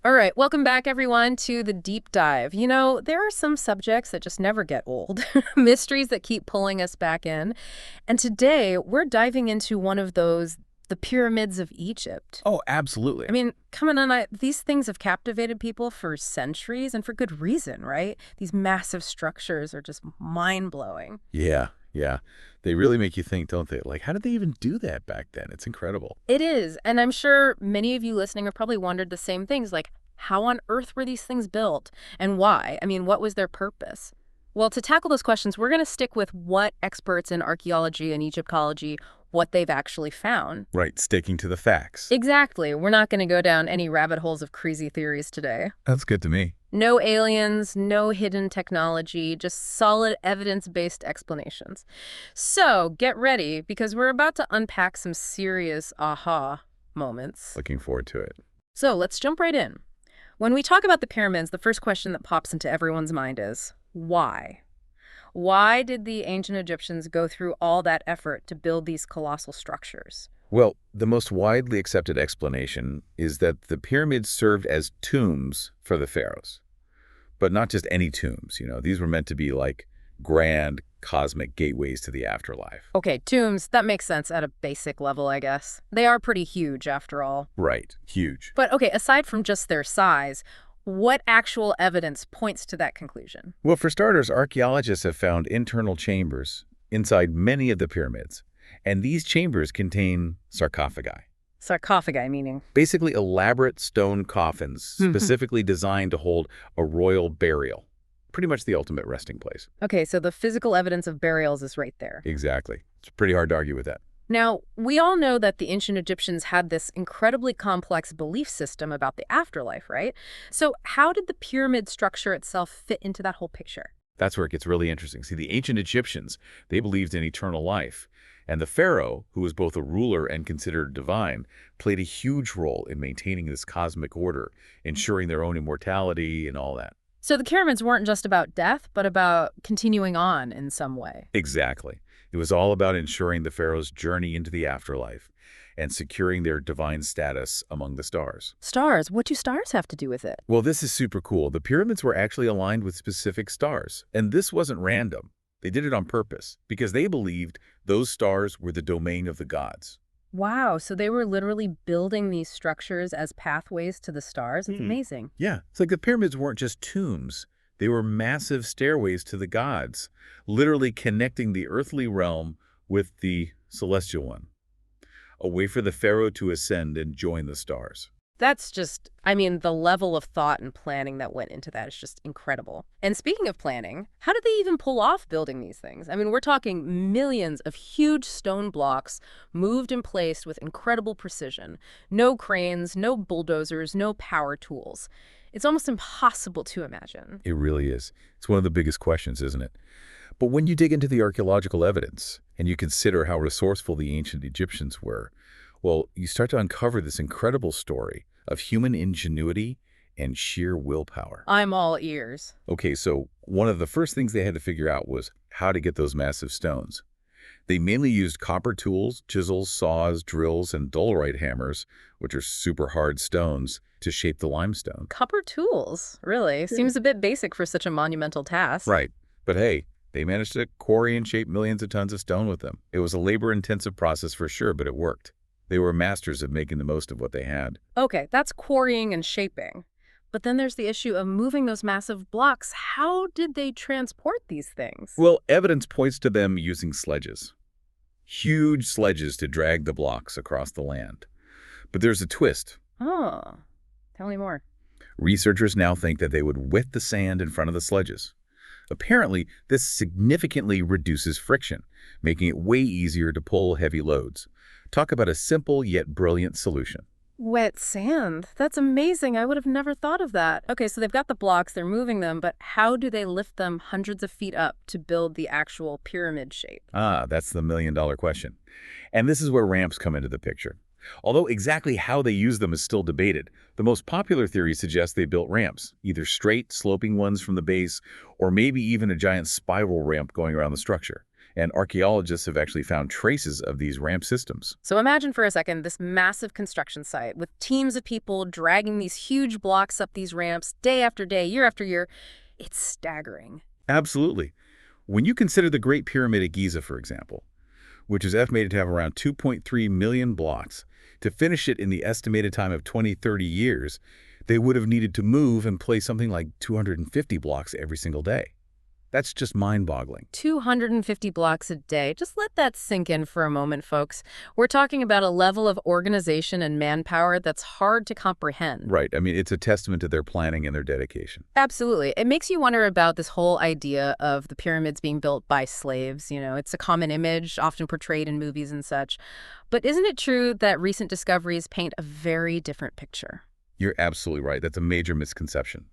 All right, welcome back, everyone, to the deep dive. You know, there are some subjects that just never get old, mysteries that keep pulling us back in. And today, we're diving into one of those, the pyramids of Egypt. Oh, absolutely. I mean, come on, these things have captivated people for centuries, and for good reason, right? These massive structures are just mind-blowing. Yeah. They really make you think, don't they? Like, how did they even do that back then? It's incredible. It is, and I'm sure many of you listening have probably wondered the same things, like how on earth were these things built and why? I mean, what was their purpose? Well, to tackle those questions, we're going to stick with what experts in archaeology and Egyptology, what they've actually found. Right, sticking to the facts. Exactly. We're not going to go down any rabbit holes of crazy theories today. That's good to me. No aliens, no hidden technology, just solid evidence-based explanations. So get ready, because we're about to unpack some serious aha moments. Looking forward to it. So let's jump right in. When we talk about the pyramids, the first question that pops into everyone's mind is, why? Why did the ancient Egyptians go through all that effort to build these colossal structures? Well, the most widely accepted explanation is that the pyramids served as tombs for the pharaohs. But not just any tombs, These were meant to be like grand cosmic gateways to the afterlife. Okay, tombs, that makes sense at a basic level, I guess. They are pretty huge, after all. Right, huge. But okay, aside from just their size, what actual evidence points to that conclusion? Well, for starters, archaeologists have found internal chambers inside many of the pyramids. And these chambers contain sarcophagi. Sarcophagi, meaning? Basically elaborate stone coffins specifically designed to hold a royal burial. Pretty much the ultimate resting place. Okay, so the physical evidence of burials is right there. Exactly. It's pretty hard to argue with that. Now, we all know that the ancient Egyptians had this incredibly complex belief system about the afterlife, right? So how did the pyramid structure itself fit into that whole picture? That's where it gets really interesting. See, the ancient Egyptians, they believed in eternal life. And the pharaoh, who was both a ruler and considered divine, played a huge role in maintaining this cosmic order, ensuring their own immortality and all that. So the pyramids weren't just about death, but about continuing on in some way. Exactly. It was all about ensuring the pharaoh's journey into the afterlife and securing their divine status among the stars. Stars? What do stars have to do with it? Well, this is super cool. The pyramids were actually aligned with specific stars, and this wasn't random. They did it on purpose because they believed those stars were the domain of the gods. Wow, so they were literally building these structures as pathways to the stars? It's amazing. Yeah, it's like the pyramids weren't just tombs. They were massive stairways to the gods, literally connecting the earthly realm with the celestial one, a way for the pharaoh to ascend and join the stars. That's just, I mean, the level of thought and planning that went into that is just incredible. And speaking of planning, how did they even pull off building these things? I mean, we're talking millions of huge stone blocks moved and placed with incredible precision. No cranes, no bulldozers, no power tools. It's almost impossible to imagine. It really is. It's one of the biggest questions, isn't it? But when you dig into the archaeological evidence and you consider how resourceful the ancient Egyptians were, well, you start to uncover this incredible story of human ingenuity and sheer willpower. I'm all ears. Okay, so one of the first things they had to figure out was how to get those massive stones. They mainly used copper tools, chisels, saws, drills, and dolerite hammers, which are super hard stones, to shape the limestone. Copper tools, really? Seems a bit basic for such a monumental task. Right, but hey, they managed to quarry and shape millions of tons of stone with them. It was a labor-intensive process for sure, but it worked. They were masters of making the most of what they had. Okay, that's quarrying and shaping. But then there's the issue of moving those massive blocks. How did they transport these things? Well, evidence points to them using sledges. Huge sledges to drag the blocks across the land. But there's a twist. Oh, tell me more. Researchers now think that they would wet the sand in front of the sledges. Apparently, this significantly reduces friction, making it way easier to pull heavy loads. Talk about a simple yet brilliant solution. Wet sand. That's amazing. I would have never thought of that. Okay, so they've got the blocks, they're moving them, but how do they lift them hundreds of feet up to build the actual pyramid shape? That's the million-dollar question. And this is where ramps come into the picture. Although exactly how they use them is still debated, the most popular theory suggests they built ramps, either straight, sloping ones from the base, or maybe even a giant spiral ramp going around the structure. and archaeologists have actually found traces of these ramp systems. So imagine for a second this massive construction site with teams of people dragging these huge blocks up these ramps day after day, year after year. It's staggering. Absolutely. When you consider the Great Pyramid of Giza, for example, which is estimated to have around 2.3 million blocks, to finish it in the estimated time of 20-30 years, they would have needed to move and place something like 250 blocks every single day. That's just mind-boggling. 250 blocks a day. Just let that sink in for a moment, folks. We're talking about a level of organization and manpower that's hard to comprehend. Right. I mean, it's a testament to their planning and their dedication. Absolutely. It makes you wonder about this whole idea of the pyramids being built by slaves. It's a common image, often portrayed in movies and such. But isn't it true that recent discoveries paint a very different picture? You're absolutely right. That's a major misconception.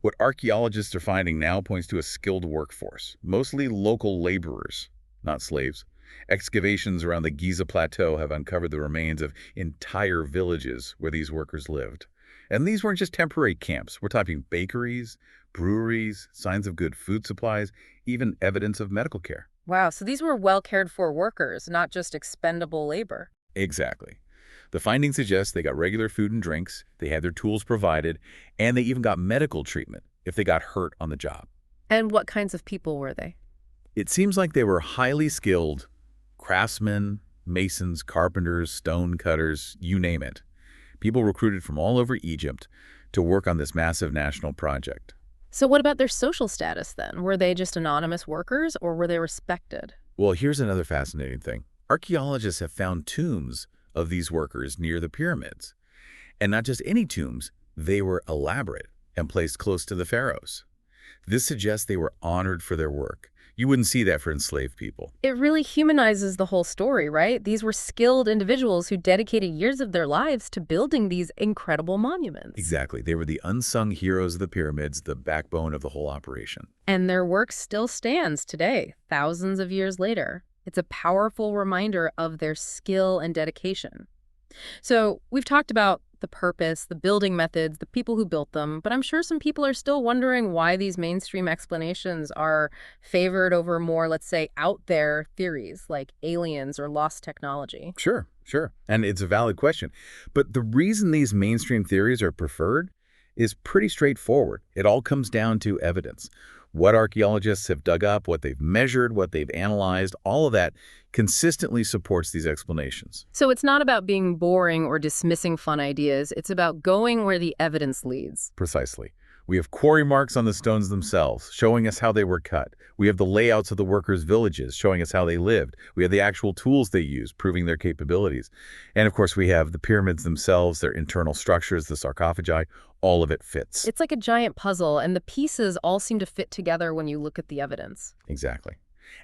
What archaeologists are finding now points to a skilled workforce, mostly local laborers, not slaves. Excavations around the Giza Plateau have uncovered the remains of entire villages where these workers lived. And these weren't just temporary camps. We're talking bakeries, breweries, signs of good food supplies, even evidence of medical care. Wow, so these were well-cared-for workers, not just expendable labor. Exactly. The findings suggest they got regular food and drinks, they had their tools provided, and they even got medical treatment if they got hurt on the job. And what kinds of people were they? It seems like they were highly skilled craftsmen, masons, carpenters, stone cutters, you name it. People recruited from all over Egypt to work on this massive national project. So what about their social status then? Were they just anonymous workers or were they respected? Well, here's another fascinating thing. Archaeologists have found tombs of these workers near the pyramids. And not just any tombs, they were elaborate and placed close to the pharaohs. This suggests they were honored for their work. You wouldn't see that for enslaved people. It really humanizes the whole story, right? These were skilled individuals who dedicated years of their lives to building these incredible monuments. Exactly. They were the unsung heroes of the pyramids, the backbone of the whole operation. And their work still stands today, thousands of years later. It's a powerful reminder of their skill and dedication. So we've talked about the purpose, the building methods, the people who built them, but I'm sure some people are still wondering why these mainstream explanations are favored over more, let's say, out there theories like aliens or lost technology. Sure. And it's a valid question. But the reason these mainstream theories are preferred is pretty straightforward. It all comes down to evidence. What archaeologists have dug up, what they've measured, what they've analyzed, all of that consistently supports these explanations. So it's not about being boring or dismissing fun ideas. It's about going where the evidence leads. Precisely. We have quarry marks on the stones themselves, showing us how they were cut. We have the layouts of the workers' villages, showing us how they lived. We have the actual tools they used, proving their capabilities. And of course, we have the pyramids themselves, their internal structures, the sarcophagi. All of it fits. It's like a giant puzzle, and the pieces all seem to fit together when you look at the evidence. Exactly.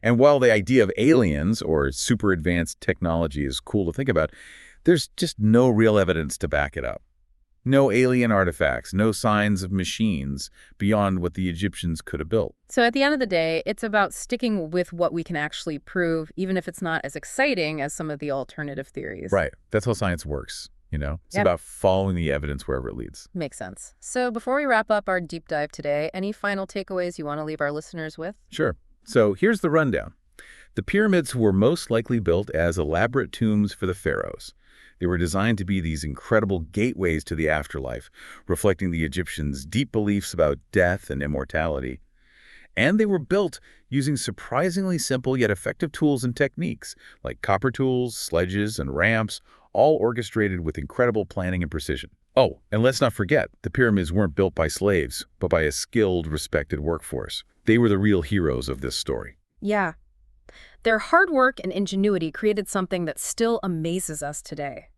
And while the idea of aliens or super advanced technology is cool to think about, there's just no real evidence to back it up. No alien artifacts, no signs of machines beyond what the Egyptians could have built. So at the end of the day, it's about sticking with what we can actually prove, even if it's not as exciting as some of the alternative theories. Right. That's how science works, It's Yep. about following the evidence wherever it leads. Makes sense. So before we wrap up our deep dive today, any final takeaways you want to leave our listeners with? Sure. So here's the rundown. The pyramids were most likely built as elaborate tombs for the pharaohs. They were designed to be these incredible gateways to the afterlife, reflecting the Egyptians' deep beliefs about death and immortality. And they were built using surprisingly simple yet effective tools and techniques, like copper tools, sledges, and ramps, all orchestrated with incredible planning and precision. Oh, and let's not forget, the pyramids weren't built by slaves, but by a skilled, respected workforce. They were the real heroes of this story. Yeah. Their hard work and ingenuity created something that still amazes us today.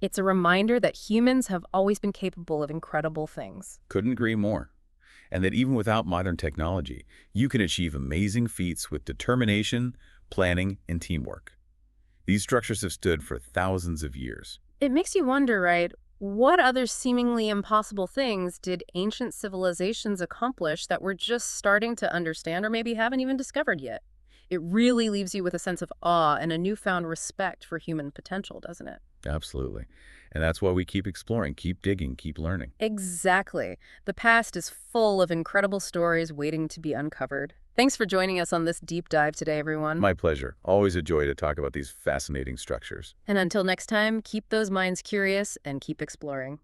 It's a reminder that humans have always been capable of incredible things. Couldn't agree more. And that even without modern technology, you can achieve amazing feats with determination, planning, and teamwork. These structures have stood for thousands of years. It makes you wonder, right? What other seemingly impossible things did ancient civilizations accomplish that we're just starting to understand or maybe haven't even discovered yet? It really leaves you with a sense of awe and a newfound respect for human potential, doesn't it? Absolutely. And that's why we keep exploring, keep digging, keep learning. Exactly. The past is full of incredible stories waiting to be uncovered. Thanks for joining us on this deep dive today, everyone. My pleasure. Always a joy to talk about these fascinating structures. And until next time, keep those minds curious and keep exploring.